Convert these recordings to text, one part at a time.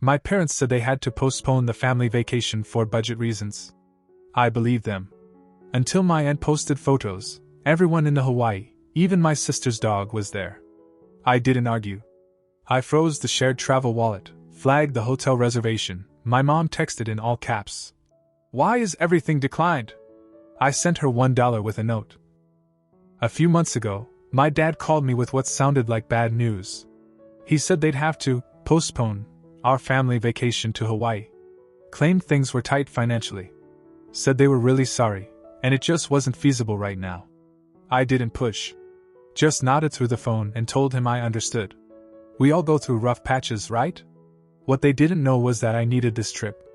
My parents said they had to postpone the family vacation for budget reasons. I believed them. Until my aunt posted photos, everyone in the Hawaii, even my sister's dog, was there. I didn't argue. I froze the shared travel wallet, flagged the hotel reservation. My mom texted in all caps. "Why is everything declined?" I sent her $1 with a note. A few months ago, my dad called me with what sounded like bad news. He said they'd have to postpone our family vacation to Hawaii. Claimed things were tight financially. Said they were really sorry, and it just wasn't feasible right now. I didn't push. Just nodded through the phone and told him I understood. We all go through rough patches, right? What they didn't know was that I needed this trip.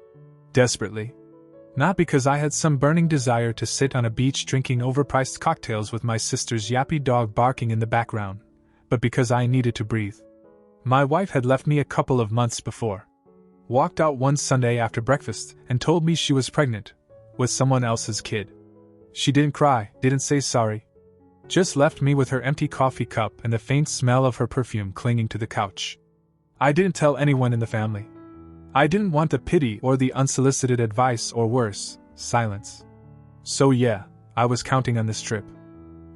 Desperately. Not because I had some burning desire to sit on a beach drinking overpriced cocktails with my sister's yappy dog barking in the background, but because I needed to breathe. My wife had left me a couple of months before. Walked out one Sunday after breakfast and told me she was pregnant, with someone else's kid. She didn't cry, didn't say sorry. Just left me with her empty coffee cup and the faint smell of her perfume clinging to the couch. I didn't tell anyone in the family. I didn't want the pity or the unsolicited advice or worse, silence. So yeah, I was counting on this trip.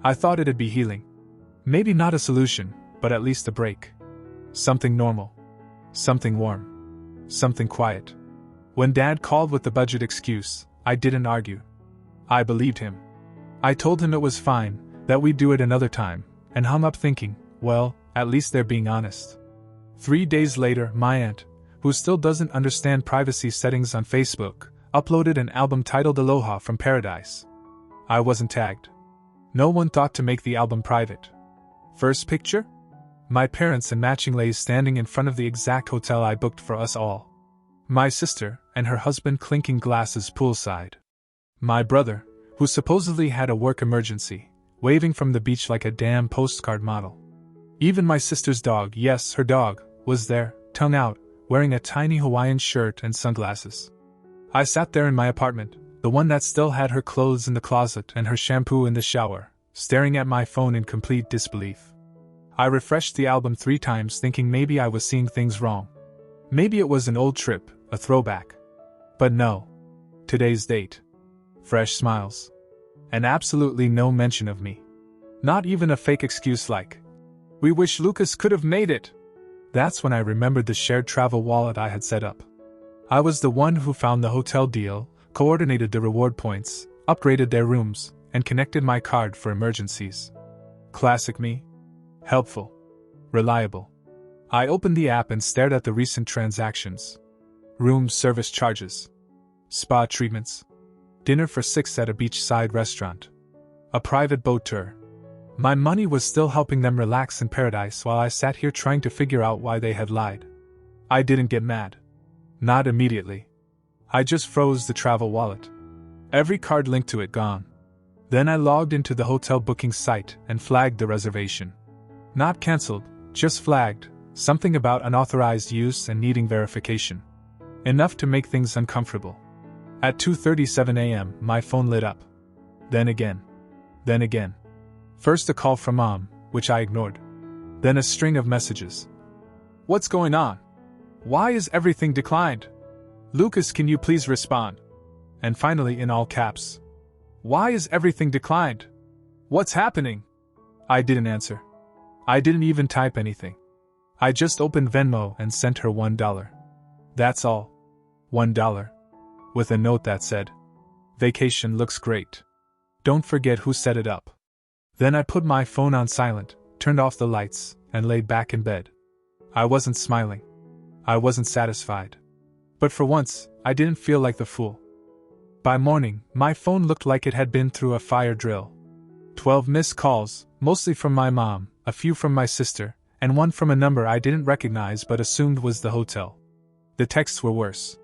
I thought it'd be healing. Maybe not a solution, but at least a break. Something normal. Something warm. Something quiet. When Dad called with the budget excuse, I didn't argue. I believed him. I told him it was fine, that we'd do it another time, and hung up thinking, well, at least they're being honest. 3 days later, my aunt, who still doesn't understand privacy settings on Facebook, uploaded an album titled Aloha from Paradise. I wasn't tagged. No one thought to make the album private. First picture? My parents and matching leis standing in front of the exact hotel I booked for us all. My sister and her husband clinking glasses poolside. My brother, who supposedly had a work emergency, waving from the beach like a damn postcard model. Even my sister's dog, yes, her dog, was there, tongue out, wearing a tiny Hawaiian shirt and sunglasses. I sat there in my apartment, the one that still had her clothes in the closet and her shampoo in the shower, staring at my phone in complete disbelief. I refreshed the album 3 times thinking maybe I was seeing things wrong. Maybe it was an old trip, a throwback. But no. Today's date. Fresh smiles. And absolutely no mention of me. Not even a fake excuse like, "We wish Lucas could have made it." That's when I remembered the shared travel wallet I had set up. I was the one who found the hotel deal, coordinated the reward points, upgraded their rooms, and connected my card for emergencies. Classic me. Helpful. Reliable. I opened the app and stared at the recent transactions. Room service charges. Spa treatments. Dinner for 6 at a beachside restaurant. A private boat tour. My money was still helping them relax in paradise while I sat here trying to figure out why they had lied. I didn't get mad. Not immediately. I just froze the travel wallet. Every card linked to it gone. Then I logged into the hotel booking site and flagged the reservation. Not cancelled, just flagged, something about unauthorized use and needing verification. Enough to make things uncomfortable. At 2:37 a.m., my phone lit up. Then again. Then again. First a call from Mom, which I ignored. Then a string of messages. "What's going on? Why is everything declined? Lucas, can you please respond?" And finally in all caps. "Why is everything declined? What's happening?" I didn't answer. I didn't even type anything. I just opened Venmo and sent her $1. That's all. $1. With a note that said, "Vacation looks great. Don't forget who set it up." Then I put my phone on silent, turned off the lights, and laid back in bed. I wasn't smiling. I wasn't satisfied. But for once, I didn't feel like the fool. By morning, my phone looked like it had been through a fire drill. 12 missed calls, mostly from my mom, a few from my sister, and one from a number I didn't recognize but assumed was the hotel. The texts were worse.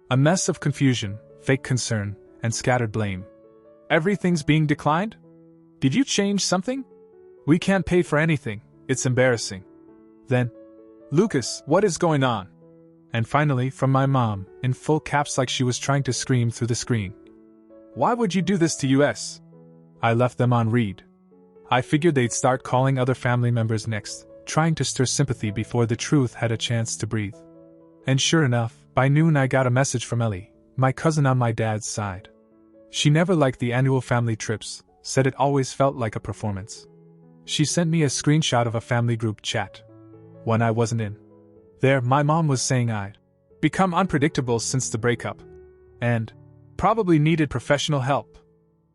A mess of confusion, fake concern, and scattered blame. "Everything's being declined? Did you change something? We can't pay for anything, it's embarrassing." Then, "Lucas, what is going on?" And finally from my mom, in full caps like she was trying to scream through the screen. "Why would you do this to us?" I left them on read. I figured they'd start calling other family members next, trying to stir sympathy before the truth had a chance to breathe. And sure enough, by noon I got a message from Ellie, my cousin on my dad's side. She never liked the annual family trips, said it always felt like a performance. She sent me a screenshot of a family group chat. One I wasn't in. There, my mom was saying I'd become unpredictable since the breakup. And probably needed professional help.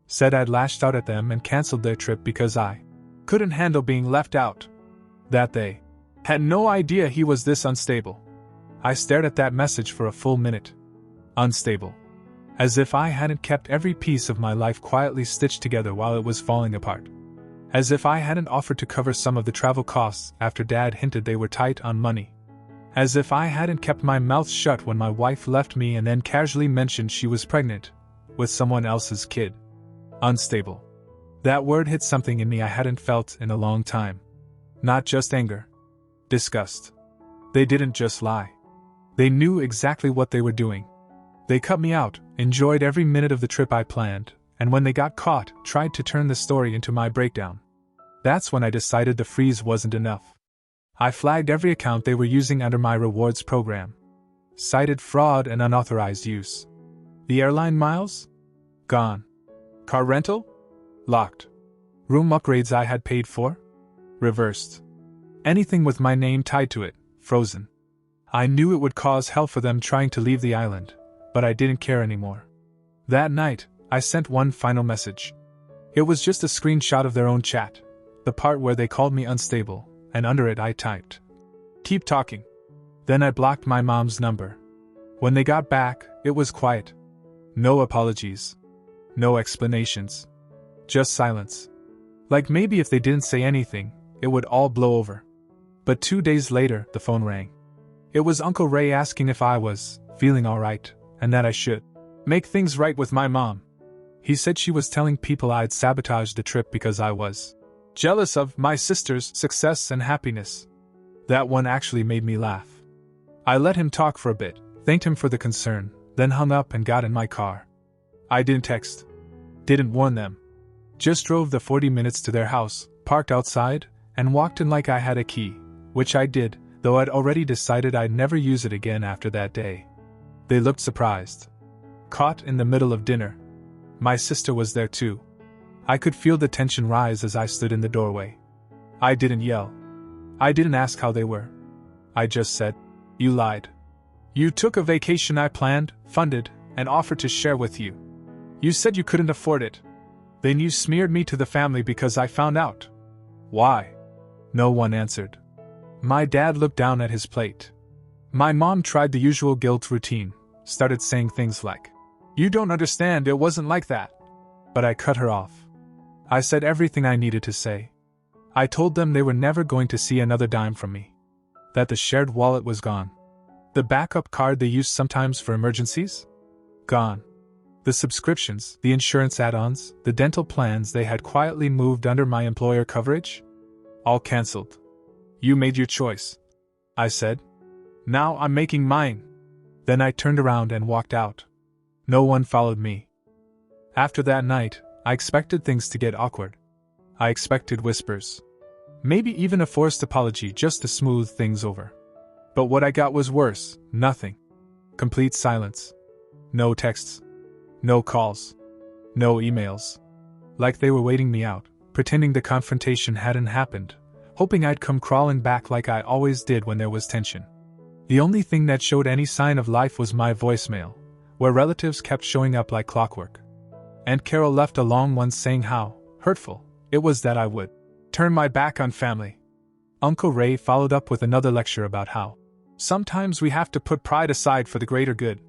Said I'd lashed out at them and cancelled their trip because I couldn't handle being left out. That they had no idea he was this unstable. I stared at that message for a full minute. Unstable. As if I hadn't kept every piece of my life quietly stitched together while it was falling apart. As if I hadn't offered to cover some of the travel costs after Dad hinted they were tight on money. As if I hadn't kept my mouth shut when my wife left me and then casually mentioned she was pregnant with someone else's kid. Unstable. That word hit something in me I hadn't felt in a long time. Not just anger. Disgust. They didn't just lie. They knew exactly what they were doing. They cut me out, enjoyed every minute of the trip I planned, and when they got caught, tried to turn the story into my breakdown. That's when I decided the freeze wasn't enough. I flagged every account they were using under my rewards program. Cited fraud and unauthorized use. The airline miles? Gone. Car rental? Locked. Room upgrades I had paid for? Reversed. Anything with my name tied to it, frozen. I knew it would cause hell for them trying to leave the island, but I didn't care anymore. That night, I sent one final message. It was just a screenshot of their own chat, the part where they called me unstable, and under it I typed, "Keep talking." Then I blocked my mom's number. When they got back, it was quiet. No apologies. No explanations. Just silence. Like maybe if they didn't say anything, it would all blow over. But 2 days later, the phone rang. It was Uncle Ray asking if I was feeling alright, and that I should make things right with my mom. He said she was telling people I'd sabotaged the trip because I was jealous of my sister's success and happiness. That one actually made me laugh. I let him talk for a bit, thanked him for the concern, then hung up and got in my car. I didn't text. Didn't warn them. Just drove the 40 minutes to their house, parked outside, and walked in like I had a key, which I did, though I'd already decided I'd never use it again after that day. They looked surprised. Caught in the middle of dinner. My sister was there too. I could feel the tension rise as I stood in the doorway. I didn't yell. I didn't ask how they were. I just said, "You lied. You took a vacation I planned, funded, and offered to share with you. You said you couldn't afford it. Then you smeared me to the family because I found out." Why? No one answered. My dad looked down at his plate. My mom tried the usual guilt routine, started saying things like, "You don't understand, it wasn't like that." But I cut her off. I said everything I needed to say. I told them they were never going to see another dime from me. That the shared wallet was gone. The backup card they used sometimes for emergencies? Gone. The subscriptions, the insurance add-ons, the dental plans they had quietly moved under my employer coverage? All cancelled. "You made your choice," I said. "Now I'm making mine." Then I turned around and walked out. No one followed me. After that night, I expected things to get awkward. I expected whispers. Maybe even a forced apology just to smooth things over. But what I got was worse, nothing. Complete silence. No texts. No calls. No emails. Like they were waiting me out, pretending the confrontation hadn't happened, hoping I'd come crawling back like I always did when there was tension. The only thing that showed any sign of life was my voicemail, where relatives kept showing up like clockwork. Aunt Carol left a long one saying how hurtful it was that I would turn my back on family. Uncle Ray followed up with another lecture about how sometimes we have to put pride aside for the greater good.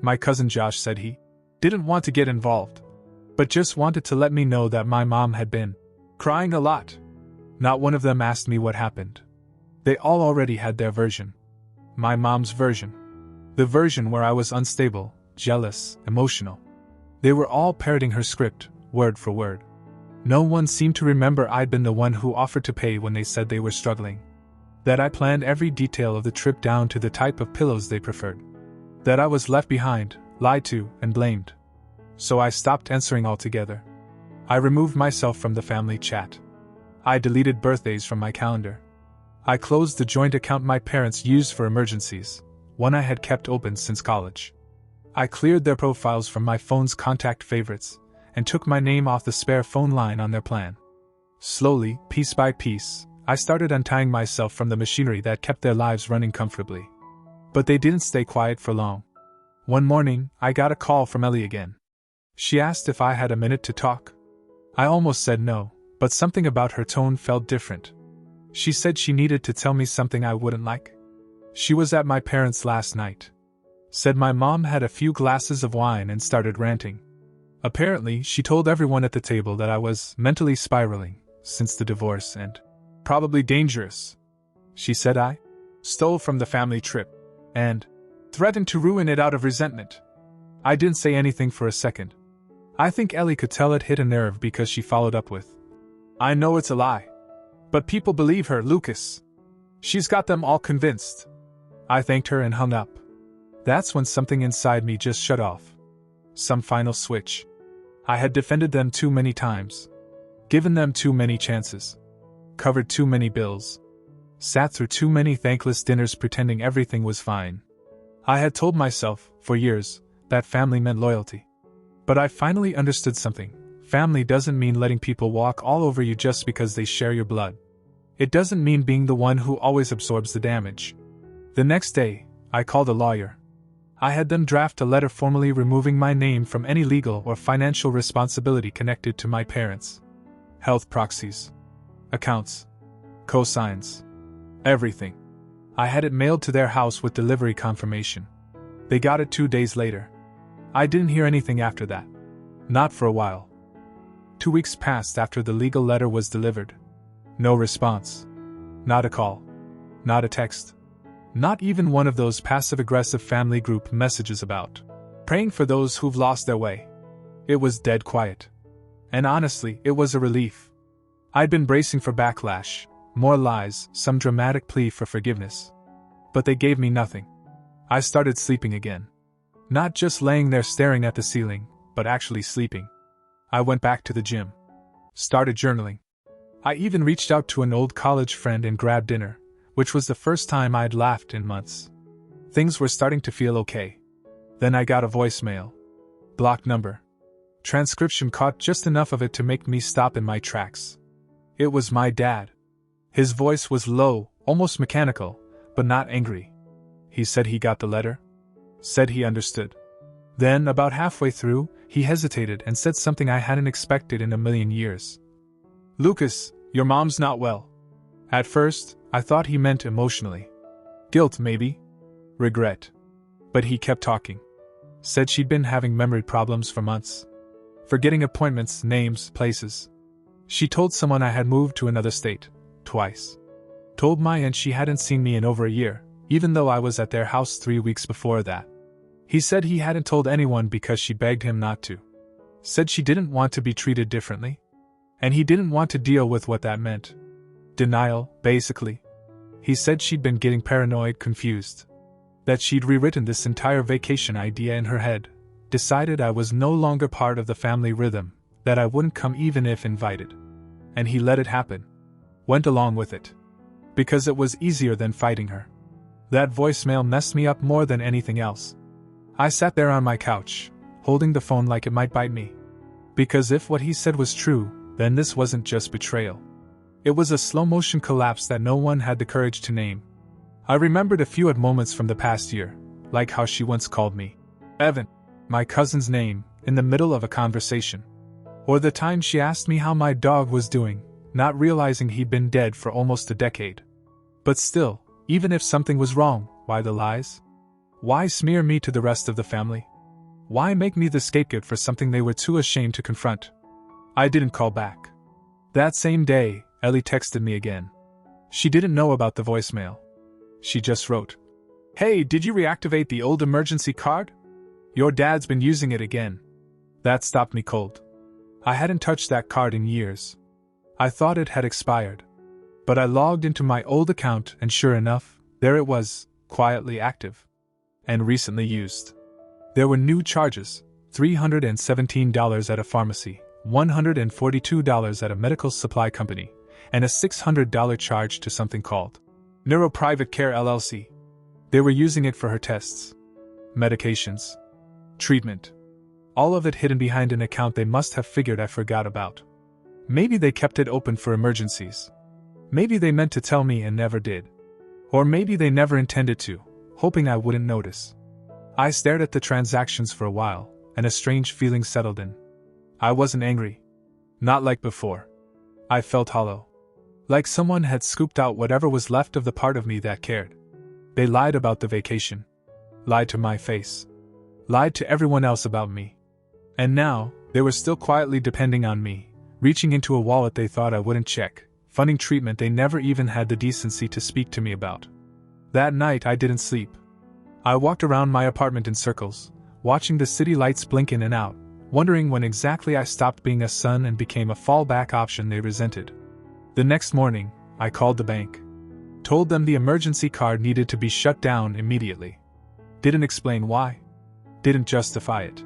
My cousin Josh said he didn't want to get involved, but just wanted to let me know that my mom had been crying a lot. Not one of them asked me what happened. They all already had their version. My mom's version. The version where I was unstable, jealous, emotional. They were all parroting her script, word for word. No one seemed to remember I'd been the one who offered to pay when they said they were struggling. That I planned every detail of the trip down to the type of pillows they preferred. That I was left behind, lied to, and blamed. So I stopped answering altogether. I removed myself from the family chat. I deleted birthdays from my calendar. I closed the joint account my parents used for emergencies, one I had kept open since college. I cleared their profiles from my phone's contact favorites and took my name off the spare phone line on their plan. Slowly, piece by piece, I started untying myself from the machinery that kept their lives running comfortably. But they didn't stay quiet for long. One morning, I got a call from Ellie again. She asked if I had a minute to talk. I almost said no, but something about her tone felt different. She said she needed to tell me something I wouldn't like. She was at my parents' last night. Said my mom had a few glasses of wine and started ranting. Apparently, she told everyone at the table that I was mentally spiraling since the divorce and probably dangerous. She said I stole from the family trip and threatened to ruin it out of resentment. I didn't say anything for a second. I think Ellie could tell it hit a nerve because she followed up with, "I know it's a lie. But people believe her, Lucas. She's got them all convinced." I thanked her and hung up. That's when something inside me just shut off. Some final switch. I had defended them too many times. Given them too many chances. Covered too many bills. Sat through too many thankless dinners pretending everything was fine. I had told myself, for years, that family meant loyalty. But I finally understood something. Family doesn't mean letting people walk all over you just because they share your blood. It doesn't mean being the one who always absorbs the damage. The next day, I called a lawyer. I had them draft a letter formally removing my name from any legal or financial responsibility connected to my parents. Health proxies. Accounts. Cosigns. Everything. I had it mailed to their house with delivery confirmation. They got it 2 days later. I didn't hear anything after that. Not for a while. 2 weeks passed after the legal letter was delivered. No response. Not a call. Not a text. Not even one of those passive-aggressive family group messages about praying for those who've lost their way. It was dead quiet. And honestly, it was a relief. I'd been bracing for backlash, more lies, some dramatic plea for forgiveness. But they gave me nothing. I started sleeping again. Not just laying there staring at the ceiling, but actually sleeping. I went back to the gym. Started journaling. I even reached out to an old college friend and grabbed dinner, which was the first time I'd laughed in months. Things were starting to feel okay. Then I got a voicemail. Blocked number. Transcription caught just enough of it to make me stop in my tracks. It was my dad. His voice was low, almost mechanical, but not angry. He said he got the letter. Said he understood. Then, about halfway through, he hesitated and said something I hadn't expected in a million years. "Lucas, your mom's not well." At first, I thought he meant emotionally. Guilt, maybe. Regret. But he kept talking. Said she'd been having memory problems for months. Forgetting appointments, names, places. She told someone I had moved to another state. Twice. Told my aunt she hadn't seen me in over a year, even though I was at their house 3 weeks before that. He said he hadn't told anyone because she begged him not to. Said she didn't want to be treated differently. And he didn't want to deal with what that meant. Denial, basically. He said she'd been getting paranoid, confused. That she'd rewritten this entire vacation idea in her head. Decided I was no longer part of the family rhythm, that I wouldn't come even if invited. And he let it happen. Went along with it. Because it was easier than fighting her. That voicemail messed me up more than anything else. I sat there on my couch, holding the phone like it might bite me. Because if what he said was true, then this wasn't just betrayal. It was a slow-motion collapse that no one had the courage to name. I remembered a few odd moments from the past year, like how she once called me Evan, my cousin's name, in the middle of a conversation. Or the time she asked me how my dog was doing, not realizing he'd been dead for almost a decade. But still, even if something was wrong, why the lies? Why smear me to the rest of the family? Why make me the scapegoat for something they were too ashamed to confront? I didn't call back. That same day, Ellie texted me again. She didn't know about the voicemail. She just wrote, "Hey, did you reactivate the old emergency card? Your dad's been using it again." That stopped me cold. I hadn't touched that card in years. I thought it had expired. But I logged into my old account and sure enough, there it was, quietly active. And recently used. There were new charges, $317 at a pharmacy, $142 at a medical supply company, and a $600 charge to something called Neuro Private Care LLC. They were using it for her tests, medications, treatment. All of it hidden behind an account they must have figured I forgot about. Maybe they kept it open for emergencies. Maybe they meant to tell me and never did. Or maybe they never intended to, hoping I wouldn't notice. I stared at the transactions for a while, and a strange feeling settled in. I wasn't angry. Not like before. I felt hollow. Like someone had scooped out whatever was left of the part of me that cared. They lied about the vacation. Lied to my face. Lied to everyone else about me. And now, they were still quietly depending on me, reaching into a wallet they thought I wouldn't check, funding treatment they never even had the decency to speak to me about. That night I didn't sleep. I walked around my apartment in circles, watching the city lights blink in and out, wondering when exactly I stopped being a son and became a fallback option they resented. The next morning, I called the bank. Told them the emergency card needed to be shut down immediately. Didn't explain why. Didn't justify it.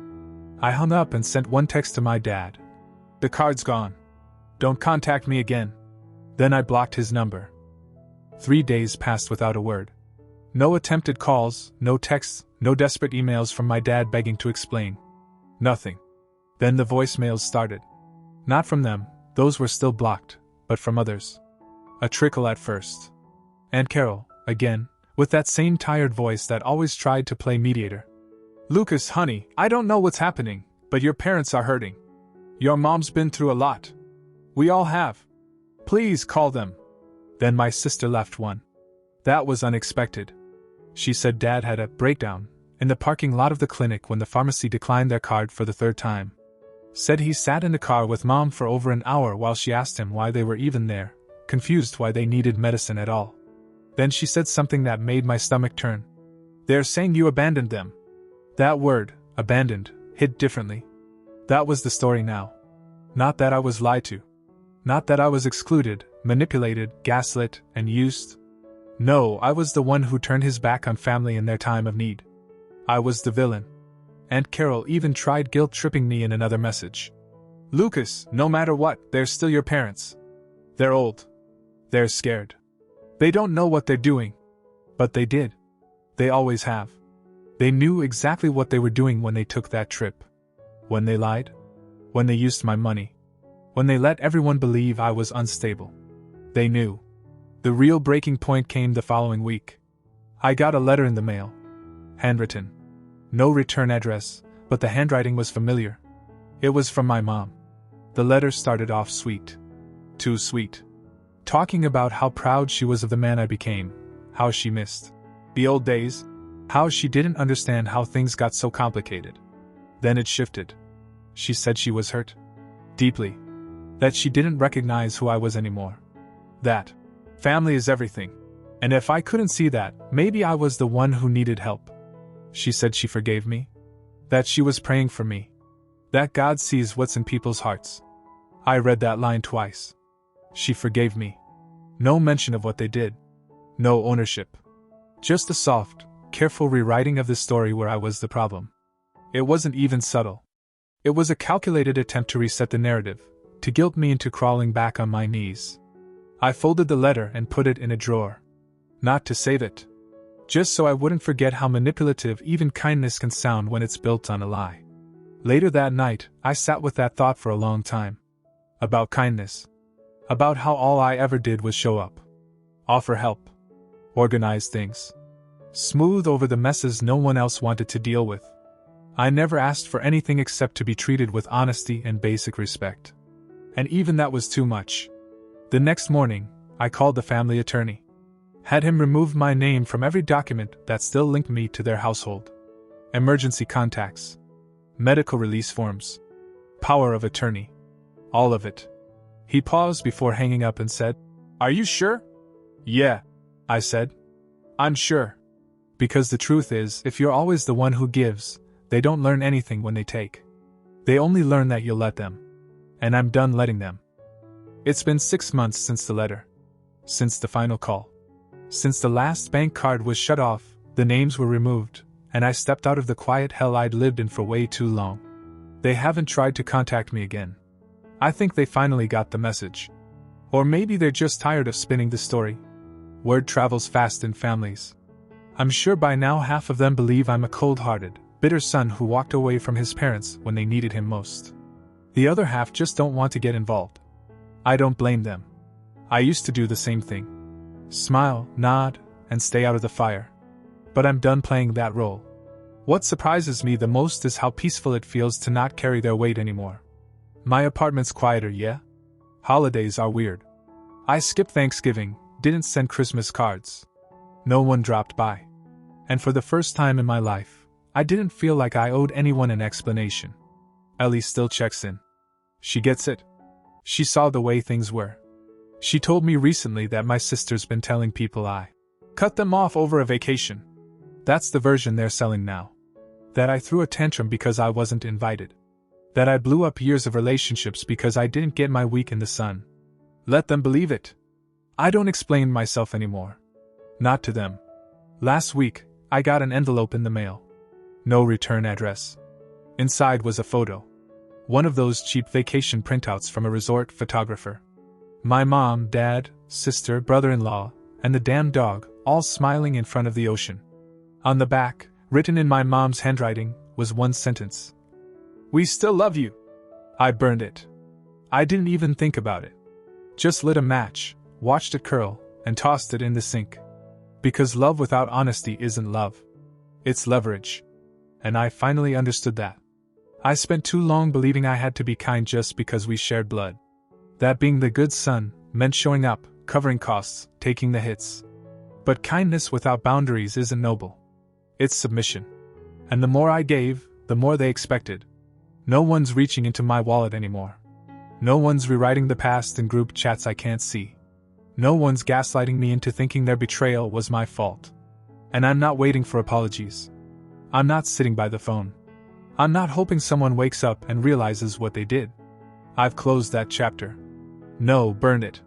I hung up and sent one text to my dad. The card's gone. Don't contact me again. Then I blocked his number. 3 days passed without a word. No attempted calls, no texts, no desperate emails from my dad begging to explain. Nothing. Then the voicemails started. Not from them, those were still blocked, but from others. A trickle at first. And Carol, again, with that same tired voice that always tried to play mediator. Lucas, honey, I don't know what's happening, but your parents are hurting. Your mom's been through a lot. We all have. Please call them. Then my sister left one. That was unexpected. She said Dad had a breakdown in the parking lot of the clinic when the pharmacy declined their card for the third time. Said he sat in the car with Mom for over an hour while she asked him why they were even there, confused why they needed medicine at all. Then she said something that made my stomach turn. They're saying you abandoned them. That word, abandoned, hit differently. That was the story now. Not that I was lied to. Not that I was excluded, manipulated, gaslit, and used. No, I was the one who turned his back on family in their time of need. I was the villain. Aunt Carol even tried guilt-tripping me in another message. Lucas, no matter what, they're still your parents. They're old. They're scared. They don't know what they're doing. But they did. They always have. They knew exactly what they were doing when they took that trip. When they lied. When they used my money. When they let everyone believe I was unstable. They knew. The real breaking point came the following week. I got a letter in the mail. Handwritten. No return address, but the handwriting was familiar. It was from my mom. The letter started off sweet. Too sweet. Talking about how proud she was of the man I became, how she missed the old days, how she didn't understand how things got so complicated. Then it shifted. She said she was hurt. Deeply. That she didn't recognize who I was anymore. That family is everything. And if I couldn't see that, maybe I was the one who needed help. She said she forgave me. That she was praying for me. That God sees what's in people's hearts. I read that line twice. She forgave me. No mention of what they did. No ownership. Just a soft, careful rewriting of the story where I was the problem. It wasn't even subtle. It was a calculated attempt to reset the narrative, to guilt me into crawling back on my knees. I folded the letter and put it in a drawer. Not to save it. Just so I wouldn't forget how manipulative even kindness can sound when it's built on a lie. Later that night, I sat with that thought for a long time. About kindness. About how all I ever did was show up. Offer help. Organize things. Smooth over the messes no one else wanted to deal with. I never asked for anything except to be treated with honesty and basic respect. And even that was too much. The next morning, I called the family attorney. Had him remove my name from every document that still linked me to their household. Emergency contacts. Medical release forms. Power of attorney. All of it. He paused before hanging up and said, "Are you sure?" "Yeah," I said. "I'm sure." Because the truth is, if you're always the one who gives, they don't learn anything when they take. They only learn that you'll let them. And I'm done letting them. It's been 6 months since the letter. Since the final call. Since the last bank card was shut off, the names were removed, and I stepped out of the quiet hell I'd lived in for way too long. They haven't tried to contact me again. I think they finally got the message. Or maybe they're just tired of spinning the story. Word travels fast in families. I'm sure by now half of them believe I'm a cold-hearted, bitter son who walked away from his parents when they needed him most. The other half just don't want to get involved. I don't blame them. I used to do the same thing. Smile, nod, and stay out of the fire. But I'm done playing that role. What surprises me the most is how peaceful it feels to not carry their weight anymore. My apartment's quieter, yeah? Holidays are weird. I skipped Thanksgiving, didn't send Christmas cards. No one dropped by. And for the first time in my life, I didn't feel like I owed anyone an explanation. Ellie still checks in. She gets it. She saw the way things were. She told me recently that my sister's been telling people I cut them off over a vacation. That's the version they're selling now. That I threw a tantrum because I wasn't invited. That I blew up years of relationships because I didn't get my week in the sun. Let them believe it. I don't explain myself anymore. Not to them. Last week, I got an envelope in the mail. No return address. Inside was a photo. One of those cheap vacation printouts from a resort photographer. My mom, dad, sister, brother-in-law, and the damn dog, all smiling in front of the ocean. On the back, written in my mom's handwriting, was one sentence. "We still love you." I burned it. I didn't even think about it. Just lit a match, watched it curl, and tossed it in the sink. Because love without honesty isn't love. It's leverage. And I finally understood that. I spent too long believing I had to be kind just because we shared blood. That being the good son meant showing up, covering costs, taking the hits. But kindness without boundaries isn't noble. It's submission. And the more I gave, the more they expected. No one's reaching into my wallet anymore. No one's rewriting the past in group chats I can't see. No one's gaslighting me into thinking their betrayal was my fault. And I'm not waiting for apologies. I'm not sitting by the phone. I'm not hoping someone wakes up and realizes what they did. I've closed that chapter. No, burned it.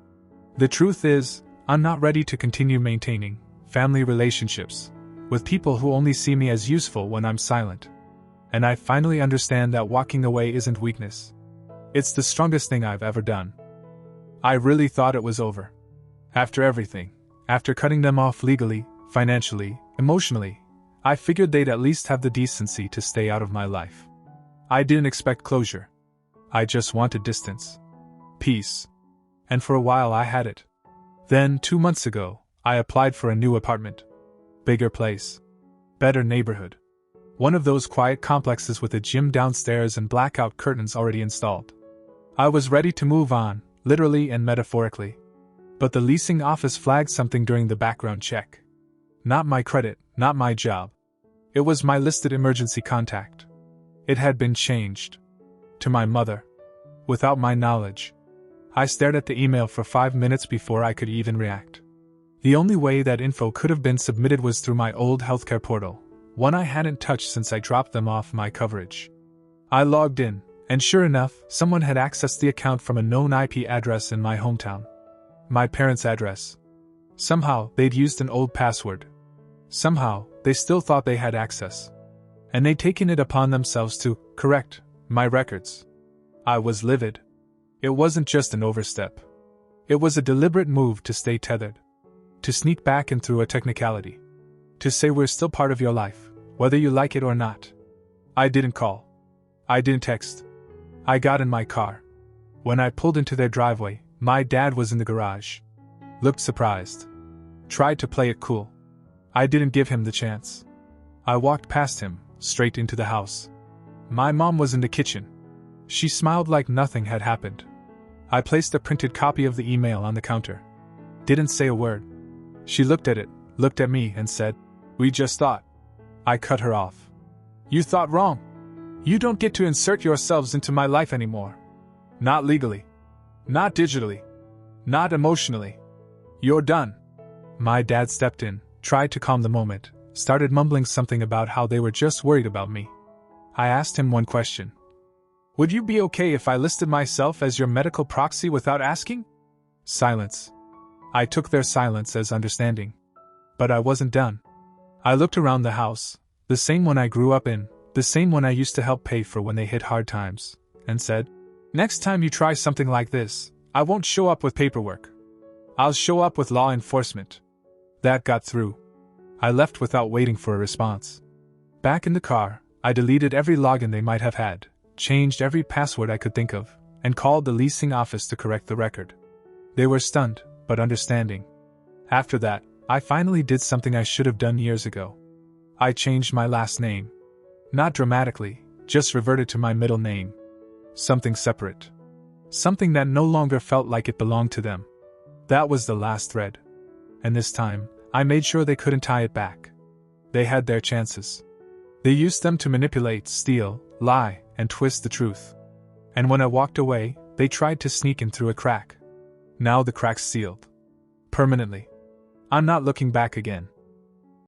The truth is, I'm not ready to continue maintaining family relationships with people who only see me as useful when I'm silent. And I finally understand that walking away isn't weakness. It's the strongest thing I've ever done. I really thought it was over. After everything, after cutting them off legally, financially, emotionally, I figured they'd at least have the decency to stay out of my life. I didn't expect closure. I just wanted distance. Peace. And for a while I had it. Then, 2 months ago, I applied for a new apartment. Bigger place. Better neighborhood. One of those quiet complexes with a gym downstairs and blackout curtains already installed. I was ready to move on, literally and metaphorically. But the leasing office flagged something during the background check. Not my credit, not my job. It was my listed emergency contact. It had been changed. To my mother. Without my knowledge. I stared at the email for 5 minutes before I could even react. The only way that info could have been submitted was through my old healthcare portal, one I hadn't touched since I dropped them off my coverage. I logged in, and sure enough, someone had accessed the account from a known IP address in my hometown. My parents' address. Somehow, they'd used an old password. Somehow, they still thought they had access. And they'd taken it upon themselves to correct my records. I was livid. It wasn't just an overstep. It was a deliberate move to stay tethered. To sneak back in through a technicality. To say we're still part of your life, whether you like it or not. I didn't call. I didn't text. I got in my car. When I pulled into their driveway, my dad was in the garage. Looked surprised. Tried to play it cool. I didn't give him the chance. I walked past him, straight into the house. My mom was in the kitchen. She smiled like nothing had happened. I placed a printed copy of the email on the counter. Didn't say a word. She looked at it, looked at me, and said, "We just thought." I cut her off. "You thought wrong. You don't get to insert yourselves into my life anymore. Not legally. Not digitally. Not emotionally. You're done." My dad stepped in, tried to calm the moment, started mumbling something about how they were just worried about me. I asked him one question. "Would you be okay if I listed myself as your medical proxy without asking?" Silence. I took their silence as understanding. But I wasn't done. I looked around the house, the same one I grew up in, the same one I used to help pay for when they hit hard times, and said, "Next time you try something like this, I won't show up with paperwork. I'll show up with law enforcement." That got through. I left without waiting for a response. Back in the car, I deleted every login they might have had, changed every password I could think of, and called the leasing office to correct the record. They were stunned, but understanding. After that, I finally did something I should have done years ago. I changed my last name. Not dramatically, just reverted to my middle name. Something separate. Something that no longer felt like it belonged to them. That was the last thread. And this time, I made sure they couldn't tie it back. They had their chances. They used them to manipulate, steal, lie, and twist the truth. And when I walked away, they tried to sneak in through a crack. Now the crack's sealed. Permanently. I'm not looking back again.